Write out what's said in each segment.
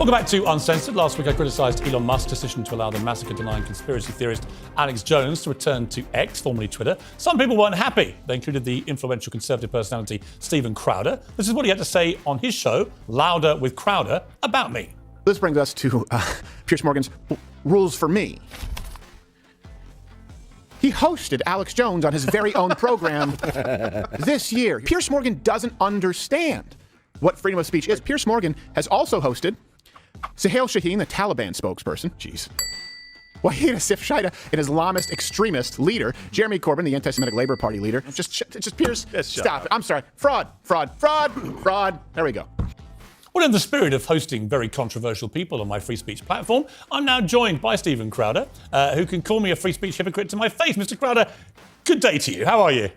Welcome back to Uncensored. Last week I criticised Elon Musk's decision to allow the massacre-denying conspiracy theorist Alex Jones to return to X, formerly Twitter. Some people weren't happy. They included the influential conservative personality Steven Crowder. This is what he had to say on his show, Louder with Crowder, about me. This brings us to Piers Morgan's rules for me. He hosted Alex Jones on his very own program this year. Piers Morgan doesn't understand what freedom of speech is. Piers Morgan has also hosted Suhail Shaheen, the Taliban spokesperson. Jeez. Wahid Asif Shaida, an Islamist extremist leader. Jeremy Corbyn, the anti-Semitic Labour Party leader. Just Piers, stop it. I'm sorry. Fraud. There we go. Well, in the spirit of hosting very controversial people on my free speech platform, I'm now joined by Steven Crowder, who can call me a free speech hypocrite to my face. Mr. Crowder, good day to you. How are you?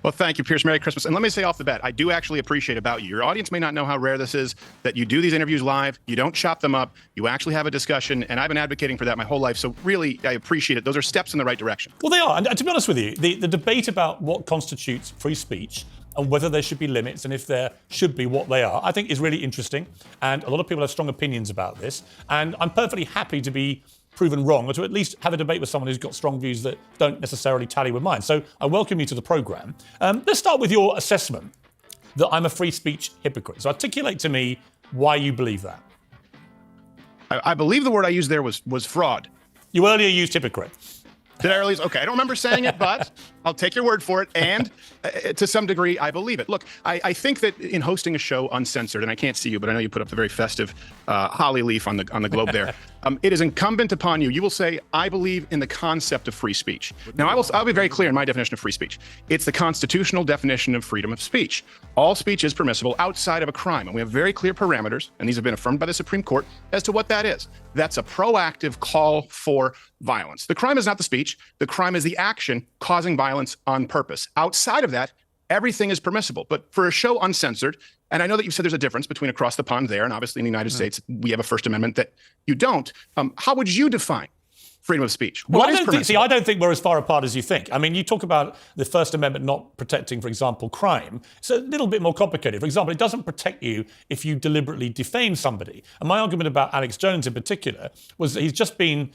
Well, thank you, Piers. Merry Christmas. And let me say off the bat, I do actually appreciate about you. Your audience may not know how rare this is, that you do these interviews live, you don't chop them up, you actually have a discussion, and I've been advocating for that my whole life. So really, I appreciate it. Those are steps in the right direction. Well, they are. And to be honest with you, the debate about what constitutes free speech and whether there should be limits and if there should be, what they are, I think is really interesting. And a lot of people have strong opinions about this. And I'm perfectly happy to be proven wrong, or to at least have a debate with someone who's got strong views that don't necessarily tally with mine. So I welcome you to the programme. Let's start with your assessment that I'm a free speech hypocrite. So articulate to me why you believe that. I believe the word I used there was fraud. You earlier used hypocrite. Did I really? Okay, I don't remember saying it, but I'll take your word for it. And to some degree, I believe it. Look, I think that in hosting a show uncensored, and I can't see you, but I know you put up the very festive holly leaf on the globe there. It is incumbent upon you. You will say, I believe in the concept of free speech. Now, I'll be very clear in my definition of free speech. It's the constitutional definition of freedom of speech. All speech is permissible outside of a crime. And we have very clear parameters, and these have been affirmed by the Supreme Court, as to what that is. That's a proactive call for violence. The crime is not the speech. The crime is the action causing violence on purpose. Outside of that, everything is permissible. But for a show uncensored, and I know that you said there's a difference between across the pond there, and obviously in the United States, we have a First Amendment that you don't. How would you define freedom of speech? Well, I don't think we're as far apart as you think. I mean, you talk about the First Amendment not protecting, for example, crime. It's a little bit more complicated. For example, it doesn't protect you if you deliberately defame somebody. And my argument about Alex Jones in particular was that he's just been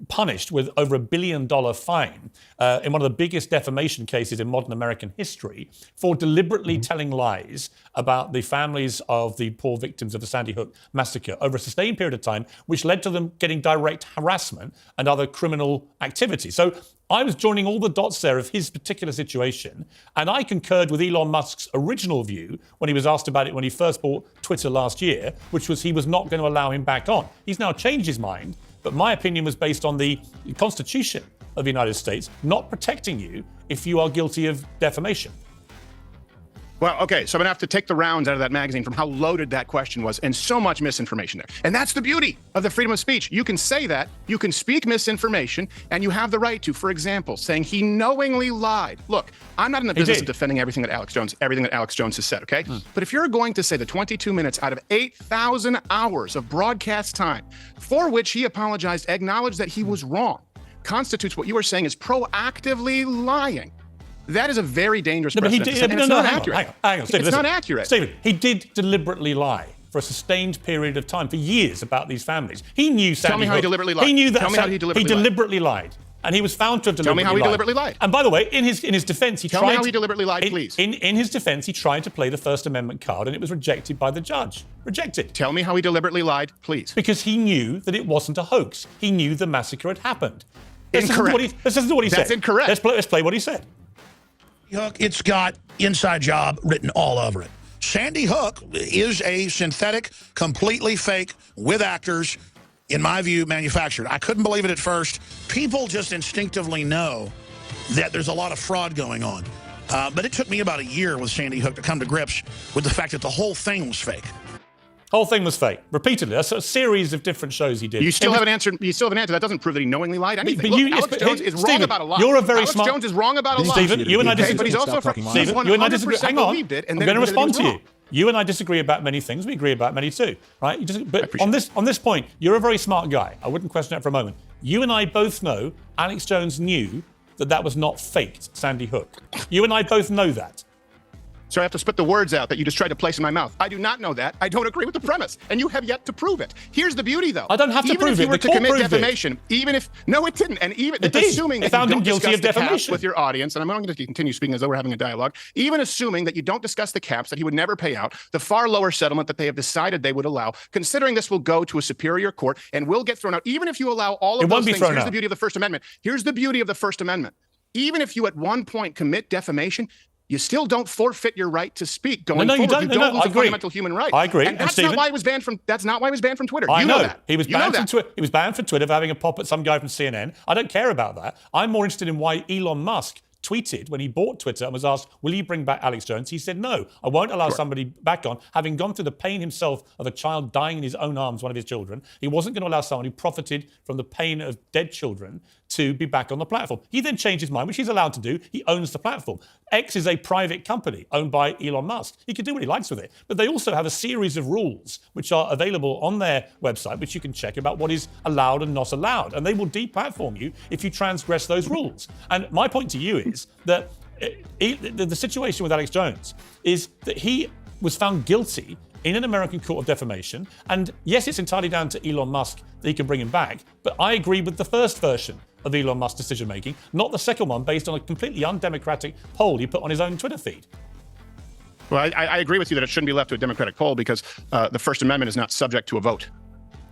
punished with over $1 billion fine in one of the biggest defamation cases in modern American history for deliberately telling lies about the families of the poor victims of the Sandy Hook massacre over a sustained period of time, which led to them getting direct harassment and other criminal activity. So I was joining all the dots there of his particular situation, and I concurred with Elon Musk's original view when he was asked about it when he first bought Twitter last year, which was he was not going to allow him back on. He's now changed his mind, but my opinion was based on the Constitution of the United States not protecting you if you are guilty of defamation. Well, okay, so I'm going to have to take the rounds out of that magazine from how loaded that question was, and so much misinformation there. And that's the beauty of the freedom of speech. You can say that, you can speak misinformation, and you have the right to, for example, saying he knowingly lied. Look, I'm not in the business of defending everything that Alex Jones has said, okay? But if you're going to say the 22 minutes out of 8,000 hours of broadcast time for which he apologized, acknowledged that he was wrong, constitutes what you are saying is proactively lying. That is a very dangerous precedent. It's not accurate. Hang on, Stephen, it's not accurate. Stephen, he did deliberately lie for a sustained period of time, for years, about these families. He knew Sandy Hook. Tell me how he deliberately lied. He knew that. Tell me how he deliberately lied. And he was found to have deliberately lied. Tell me how he deliberately lied. And by the way, in his defense, he tried... Tell me how he deliberately lied, please. In his defense, he tried to play the First Amendment card, and it was rejected by the judge. Rejected. Tell me how he deliberately lied, please. Because he knew that it wasn't a hoax. He knew the massacre had happened. Incorrect. This isn't what he said. That's incorrect. Let's play what he said. Hook, it's got inside job written all over it. Sandy Hook is a synthetic, completely fake, with actors, in my view, manufactured. I couldn't believe it at first. People just instinctively know that there's a lot of fraud going on. But it took me about a year with Sandy Hook to come to grips with the fact that the whole thing was fake. Whole thing was fake, repeatedly. That's a series of different shows he did. You still have an answer. That doesn't prove that he knowingly lied anything. Look, Alex Jones is wrong about a lie. You're a very Alex smart... Jones is wrong about a lie. Stephen, you and I disagree. But he's also Stephen, you and I disagree. Hang on. I'm going to respond to you. You and I disagree about many things. We agree about many too, right? But on this point, you're a very smart guy. I wouldn't question that for a moment. You and I both know Alex Jones knew that was not faked, Sandy Hook. You and I both know that. So I have to spit the words out that you just tried to place in my mouth. I do not know that. I don't agree with the premise, and you have yet to prove it. Here's the beauty, though. I don't have to prove it. Even if you were The to court commit proved it. defamation, even if no, it didn't, and even It did. assuming They that found you him don't guilty discuss of the caps defamation. with your audience, and I'm going to continue speaking as though we're having a dialogue. Even assuming that you don't discuss the caps, that he would never pay out the far lower settlement that they have decided they would allow, considering this will go to a superior court and will get thrown out. Even if you allow all of those things, here's the beauty of the First Amendment. Here's the beauty of the First Amendment. Even if you at one point commit defamation, you still don't forfeit your right to speak going forward. You don't lose I a agree. fundamental human right. I agree. And that's Stephen, not why he was banned from. That's not why he was banned from Twitter. I you know that. He was You know banned from that. Twitter. He was banned from Twitter for having a pop at some guy from CNN. I don't care about that. I'm more interested in why Elon Musk tweeted when he bought Twitter and was asked, will you bring back Alex Jones? He said, no, I won't allow somebody back on. Having gone through the pain himself of a child dying in his own arms, one of his children, he wasn't going to allow someone who profited from the pain of dead children to be back on the platform. He then changed his mind, which he's allowed to do. He owns the platform. X is a private company owned by Elon Musk. He can do what he likes with it. But they also have a series of rules which are available on their website, which you can check about what is allowed and not allowed. And they will deplatform you if you transgress those rules. And my point to you is that the situation with Alex Jones is that he was found guilty in an American court of defamation. And yes, it's entirely down to Elon Musk that he can bring him back. But I agree with the first version of Elon Musk's decision-making, not the second one based on a completely undemocratic poll he put on his own Twitter feed. Well, I agree with you that it shouldn't be left to a democratic poll because the First Amendment is not subject to a vote.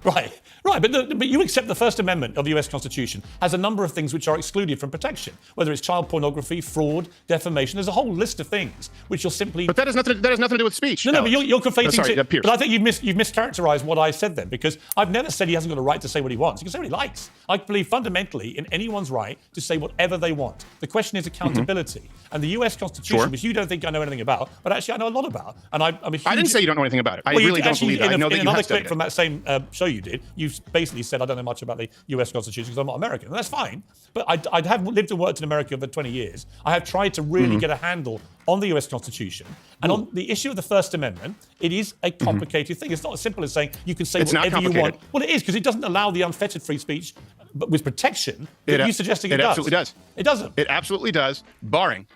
Right. But you accept the First Amendment of the US Constitution has a number of things which are excluded from protection, whether it's child pornography, fraud, defamation. There's a whole list of things which you'll simply... But that has nothing to do with speech. No, but you're conflating... Sorry, Piers. But I think you've mischaracterized what I said then, because I've never said he hasn't got a right to say what he wants. He can say what he likes. I believe fundamentally in anyone's right to say whatever they want. The question is accountability. And the US Constitution, which you don't think I know anything about, but actually I know a lot about. And I'm a huge... I didn't say you don't know anything about it. I really don't believe that. I know that you have studied it. From that same show you did, you basically said I don't know much about the US Constitution because I'm not American. And that's fine. But I have lived and worked in America for 20 years. I have tried to really get a handle on the US Constitution. And on the issue of the First Amendment, it is a complicated thing. It's not as simple as saying you can say whatever you want. Well, it is, because it doesn't allow the unfettered free speech, but with protection that you're suggesting it does. It absolutely does. It doesn't. It absolutely does, barring,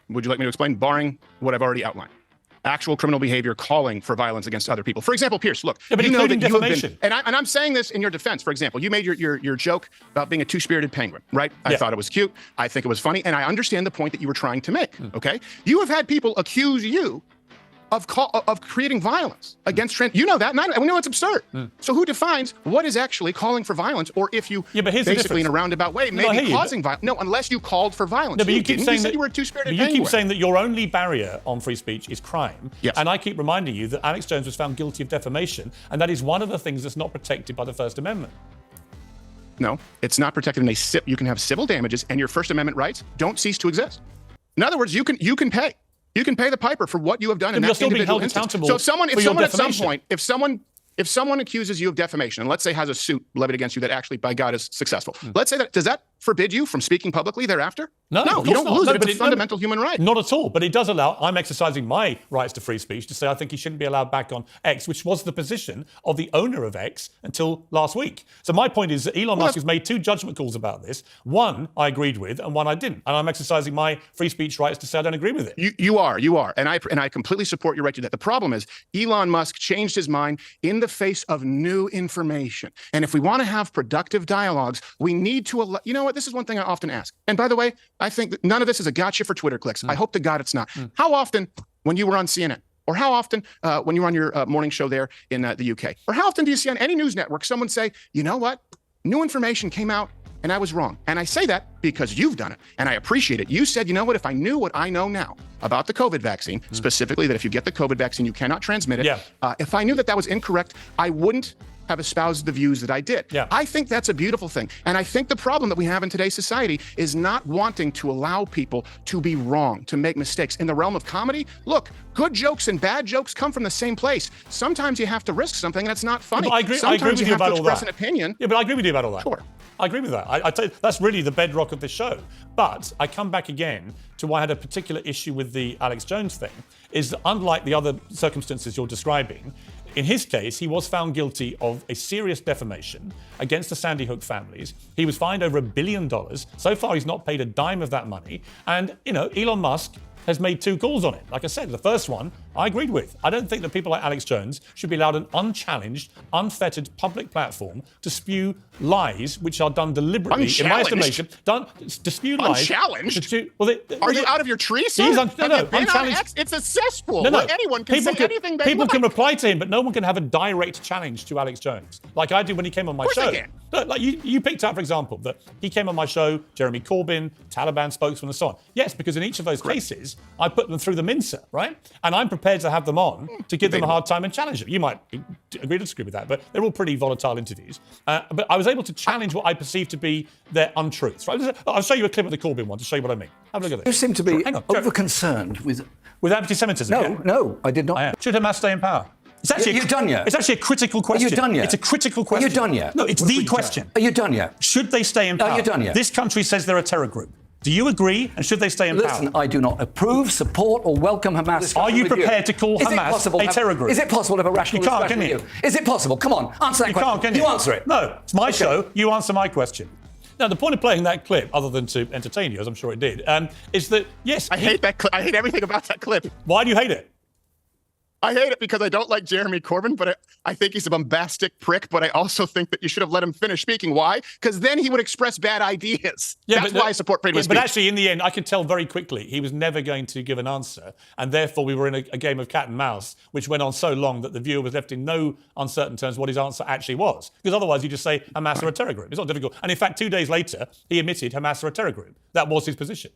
would you like me to explain? Barring what I've already outlined. Actual criminal behavior calling for violence against other people. For example, Pierce, look, but you know that you have defamation. been, and I'm saying this in your defense. For example, you made your joke about being a two-spirited penguin, right? I thought it was cute. I think it was funny, and I understand the point that you were trying to make. Okay, you have had people accuse you of creating violence against trans. You know that, and we know it's absurd. So who defines what is actually calling for violence, or if you basically in a roundabout way maybe causing violence? No, unless you called for violence. No, but you keep saying that you were a two-spirited penguin. You keep saying that your only barrier on free speech is crime. Yes. And I keep reminding you that Alex Jones was found guilty of defamation, and that is one of the things that's not protected by the First Amendment. No, it's not protected in you can have civil damages, and your First Amendment rights don't cease to exist. In other words, you can pay. You can pay the piper for what you have done in that individual instance. So if someone at some point, if someone accuses you of defamation, and let's say has a suit levied against you that actually, by God, is successful, let's say that, does that forbid you from speaking publicly thereafter? No, you don't lose it. It's a fundamental human right. Not at all. But it does allow, I'm exercising my rights to free speech to say I think he shouldn't be allowed back on X, which was the position of the owner of X until last week. So my point is that Elon Musk has made two judgment calls about this. One I agreed with and one I didn't. And I'm exercising my free speech rights to say I don't agree with it. You are. And I completely support your right to that. The problem is Elon Musk changed his mind in the face of new information. And if we want to have productive dialogues, we need to, you know what, this is one thing I often ask. And by the way, I think that none of this is a gotcha for Twitter clicks. I hope to God it's not. How often, when you were on CNN, or how often when you were on your morning show there in the UK, or how often do you see on any news network someone say, you know what, new information came out and I was wrong? And I say that because you've done it, and I appreciate it. You said, you know what, if I knew what I know now about the COVID vaccine, specifically that if you get the COVID vaccine, you cannot transmit it. If I knew that was incorrect, I wouldn't have espoused the views that I did. I think that's a beautiful thing. And I think the problem that we have in today's society is not wanting to allow people to be wrong, to make mistakes. In the realm of comedy, look, good jokes and bad jokes come from the same place. Sometimes you have to risk something and it's not funny. I agree Sometimes with you about have to all that. express an opinion. Yeah, but I agree with you about all that. Sure. I agree with that. I tell you, that's really the bedrock of this show. But I come back again to why I had a particular issue with the Alex Jones thing, is that unlike the other circumstances you're describing, in his case, he was found guilty of a serious defamation against the Sandy Hook families. He was fined over $1 billion. So far, he's not paid a dime of that money. And, you know, Elon Musk has made two calls on it. Like I said, the first one I agreed with. I don't think that people like Alex Jones should be allowed an unchallenged, unfettered public platform to spew lies which are done deliberately, in my estimation. To spew lies. Unchallenged? Are you out of your tree, sir? Unchallenged. It's a cesspool. No. Anyone can say anything they People like. can reply to him, but no one can have a direct challenge to Alex Jones, like I did when he came on my show. They can. Look, like you picked up, for example, that he came on my show, Jeremy Corbyn, Taliban spokesman, and so on. Yes, because in each of those cases, I put them through the mincer, right? And I'm prepared to have them on to give them a hard time and challenge them. You might agree to disagree with that, but they're all pretty volatile interviews. But I was able to challenge what I perceive to be their untruths, right? I'll show you a clip of the Corbyn one to show you what I mean. Have a look at this. You seem to be over-concerned with anti-Semitism. No, I did not. Should Hamas stay in power? It's actually Are you done yet? It's actually a critical question. Are you done yet? It's a critical question. Are you done yet? No, it's the question. Are you done yet? Should they stay in power? Are you done yet? This country says they're a terror group. Do you agree? And should they stay in power? Listen, I do not approve, support, or welcome Hamas. Are you prepared to call Hamas a terror group? Is it possible to have a rational discussion with you? Is it possible? Come on, answer that question. You can't, can you? You answer it. No, it's my show. You answer my question. Now, the point of playing that clip, other than to entertain you, as I'm sure it did, is that, yes... I hate that clip. I hate everything about that clip. Why do you hate it? I hate it because I don't like Jeremy Corbyn, but I think he's a bombastic prick, but I also think that you should have let him finish speaking. Why? Because then he would express bad ideas. Yeah, that's why I support freedom of speech. But actually, in the end, I could tell very quickly he was never going to give an answer, and therefore we were in a game of cat and mouse, which went on so long that the viewer was left in no uncertain terms what his answer actually was. Because otherwise you just say Hamas are a terror group. It's not difficult. And in fact, 2 days later, he admitted Hamas are a terror group. That was his position.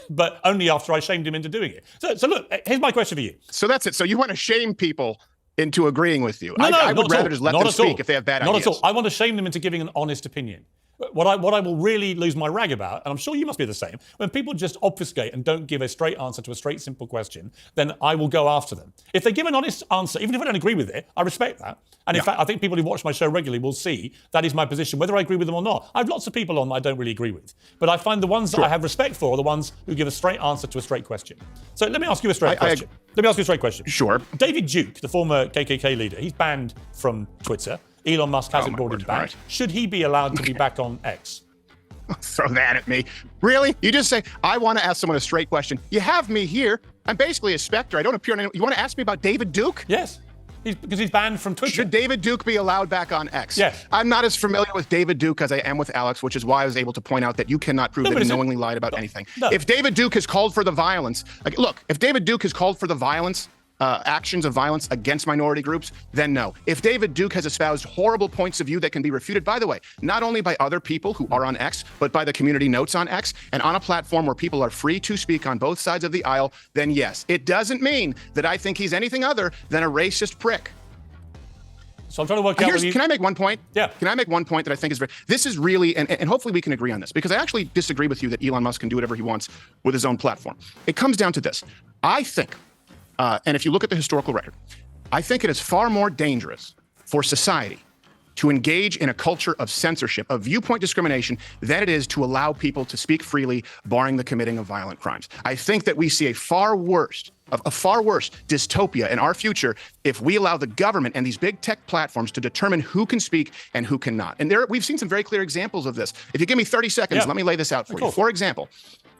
But only after I shamed him into doing it. So look, here's my question for you. So that's it. So you want to shame people into agreeing with you? No, I would rather just let them speak if they have bad ideas. Not at all. I want to shame them into giving an honest opinion. What I will really lose my rag about, and I'm sure you must be the same, when people just obfuscate and don't give a straight answer to a straight, simple question, then I will go after them. If they give an honest answer, even if I don't agree with it, I respect that. And in fact, I think people who watch my show regularly will see that is my position, whether I agree with them or not. I have lots of people on that I don't really agree with. But I find the ones that I have respect for are the ones who give a straight answer to a straight question. So let me ask you a straight question. Let me ask you a straight question. Sure. David Duke, the former KKK leader, he's banned from Twitter. Elon Musk hasn't brought him back. Right. Should he be allowed to be back on X? Throw that at me. Really? You just say, I want to ask someone a straight question. You have me here. I'm basically a specter. I don't appear on any... You want to ask me about David Duke? Yes. Because he's banned from Twitter. Should David Duke be allowed back on X? Yes. I'm not as familiar with David Duke as I am with Alex, which is why I was able to point out that you cannot prove that he knowingly lied about anything. No. If David Duke has called for the violence... Look, if David Duke has called for the violence... actions of violence against minority groups, then no. If David Duke has espoused horrible points of view that can be refuted, by the way, not only by other people who are on X, but by the community notes on X, and on a platform where people are free to speak on both sides of the aisle, then yes. It doesn't mean that I think he's anything other than a racist prick. So I'm trying to work out. Can I make one point? Yeah. Can I make one point that I think is very... This is really, and hopefully we can agree on this, because I actually disagree with you that Elon Musk can do whatever he wants with his own platform. It comes down to this. I think... and if you look at the historical record, I think it is far more dangerous for society to engage in a culture of censorship, of viewpoint discrimination, than it is to allow people to speak freely, barring the committing of violent crimes. I think that we see a far worse dystopia in our future if we allow the government and these big tech platforms to determine who can speak and who cannot. And we've seen some very clear examples of this. If you give me 30 seconds, let me lay this out for you. For example,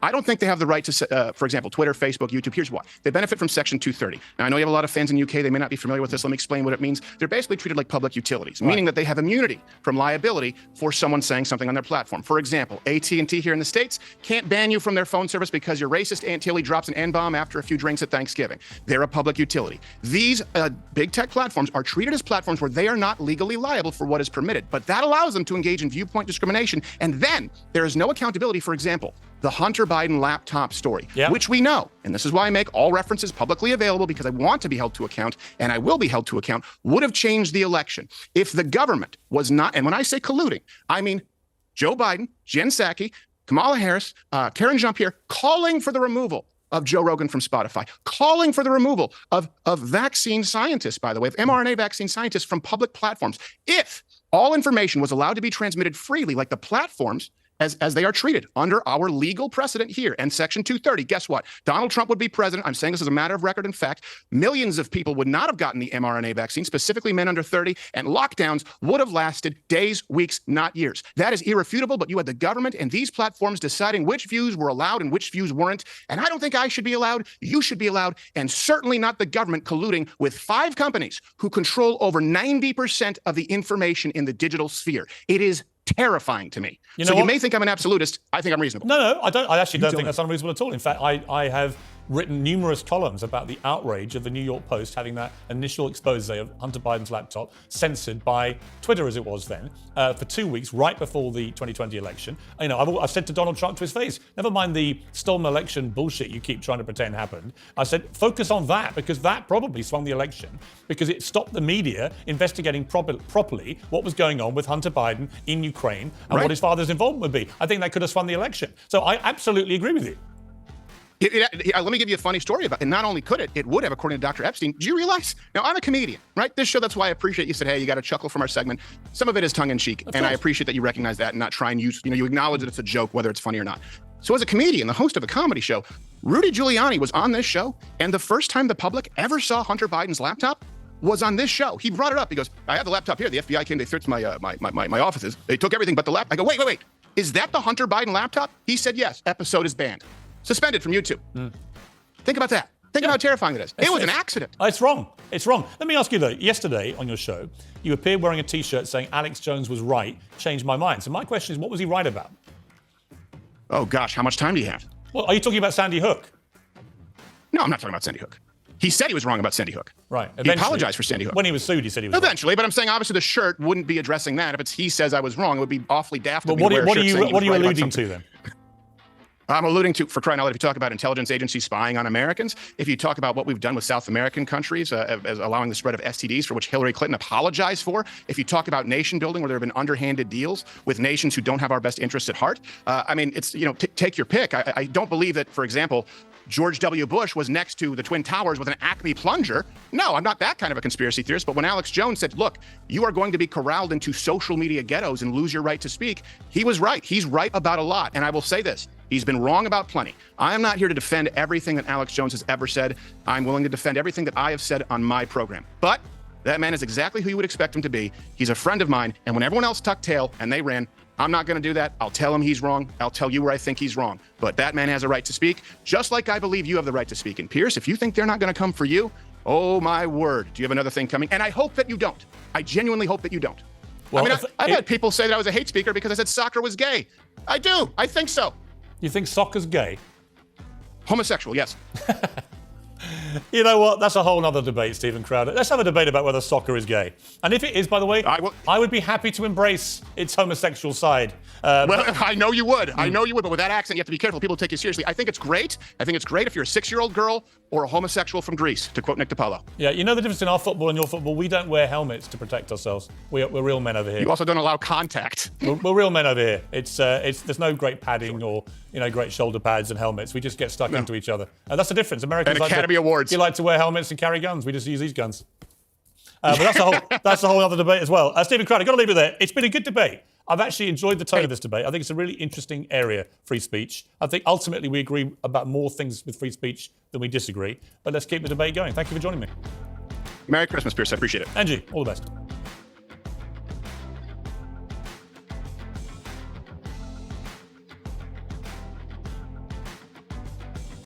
I don't think they have the right to, for example, Twitter, Facebook, YouTube. Here's why. They benefit from Section 230. Now, I know you have a lot of fans in the UK. They may not be familiar with this. Let me explain what it means. They're basically treated like public utilities, meaning that they have immunity from liability for someone saying something on their platform. For example, AT&T here in the States can't ban you from their phone service because your racist Aunt Tilly drops an N-bomb after a few drinks at Thanksgiving. They're a public utility. These big tech platforms are treated as platforms where they are not legally liable for what is permitted, but that allows them to engage in viewpoint discrimination. And then there is no accountability. For example, the Hunter Biden laptop story, which we know, and this is why I make all references publicly available, because I want to be held to account, and I will be held to account, would have changed the election if the government was not, and when I say colluding, I mean Joe Biden, Jen Psaki, Kamala Harris, Karen Jean-Pierre, calling for the removal of Joe Rogan from Spotify, calling for the removal of vaccine scientists, by the way, of mRNA vaccine scientists from public platforms. If all information was allowed to be transmitted freely, like the platforms as they are treated under our legal precedent here and Section 230. Guess what? Donald Trump would be president. I'm saying this as a matter of record and fact. Millions of people would not have gotten the mRNA vaccine, specifically men under 30, and lockdowns would have lasted days, weeks, not years. That is irrefutable, but you had the government and these platforms deciding which views were allowed and which views weren't. And I don't think I should be allowed, you should be allowed, and certainly not the government colluding with 5 companies who control over 90% of the information in the digital sphere. It is terrifying to me. So you may think I'm an absolutist. I think I'm reasonable. No, I don't. I actually don't think that's unreasonable at all. In fact, I have written numerous columns about the outrage of the New York Post having that initial expose of Hunter Biden's laptop censored by Twitter, as it was then, for 2 weeks, right before the 2020 election. I've said to Donald Trump to his face, never mind the stolen election bullshit you keep trying to pretend happened. I said, focus on that, because that probably swung the election, because it stopped the media investigating properly what was going on with Hunter Biden in Ukraine and what his father's involvement would be. I think that could have swung the election. So I absolutely agree with you. Let me give you a funny story about it. And not only could it would have, according to Dr. Epstein. Do you realize? Now, I'm a comedian, right? This show, that's why I appreciate you said, hey, you got to chuckle from our segment. Some of it is tongue-in-cheek, and I appreciate that you recognize that and not try and use, you acknowledge that it's a joke, whether it's funny or not. So as a comedian, the host of a comedy show, Rudy Giuliani was on this show, and the first time the public ever saw Hunter Biden's laptop was on this show. He brought it up. He goes, I have the laptop here. The FBI came, they searched my offices. They took everything but the laptop. I go, wait. Is that the Hunter Biden laptop? He said, yes. Episode is banned. Suspended from YouTube. Think about that. Think about how terrifying it is. It was an accident. It's wrong. It's wrong. Let me ask you, though. Yesterday on your show, you appeared wearing a T-shirt saying Alex Jones was right, changed my mind. So my question is, what was he right about? Oh, gosh. How much time do you have? Well, are you talking about Sandy Hook? No, I'm not talking about Sandy Hook. He said he was wrong about Sandy Hook. Right. He apologized for Sandy Hook. When he was sued, he said he was Eventually, but I'm saying obviously the shirt wouldn't be addressing that. If it's he says I was wrong, it would be awfully daft to what are you right alluding to then? I'm alluding to, for crying out loud, if you talk about intelligence agencies spying on Americans, if you talk about what we've done with South American countries, as allowing the spread of STDs, for which Hillary Clinton apologized for, if you talk about nation building, where there have been underhanded deals with nations who don't have our best interests at heart, it's, take your pick. I don't believe that, for example, George W. Bush was next to the Twin Towers with an Acme plunger. No, I'm not that kind of a conspiracy theorist. But when Alex Jones said, look, you are going to be corralled into social media ghettos and lose your right to speak, he was right. He's right about a lot. And I will say this. He's been wrong about plenty. I am not here to defend everything that Alex Jones has ever said. I'm willing to defend everything that I have said on my program. But that man is exactly who you would expect him to be. He's a friend of mine. And when everyone else tucked tail and they ran, I'm not going to do that. I'll tell him he's wrong. I'll tell you where I think he's wrong. But that man has a right to speak, just like I believe you have the right to speak. And Piers, if you think they're not going to come for you, oh my word, do you have another thing coming? And I hope that you don't. I genuinely hope that you don't. Well, I've had people say that I was a hate speaker because I said soccer was gay. I do. I think so. You think soccer's gay? Homosexual, yes. You know what? That's a whole other debate, Stephen Crowder. Let's have a debate about whether soccer is gay. And if it is, by the way, I would be happy to embrace its homosexual side. Well, I know you would. I know you would. But with that accent, you have to be careful. People take you seriously. I think it's great. I think it's great if you're a 6-year-old girl or a homosexual from Greece, to quote Nick DiPaolo. Yeah, you know the difference in our football and your football? We don't wear helmets to protect ourselves. We're real men over here. You also don't allow contact. We're real men over here. There's no great padding or great shoulder pads and helmets. We just get stuck into each other. And that's the difference. Americans and Academy Awards. You like to wear helmets and carry guns. We just use these guns. But that's a whole other debate as well. Stephen Crowder, got to leave it there. It's been a good debate. I've actually enjoyed the tone of this debate. I think it's a really interesting area, free speech. I think ultimately we agree about more things with free speech than we disagree. But let's keep the debate going. Thank you for joining me. Merry Christmas, Piers. I appreciate it. Angie, all the best.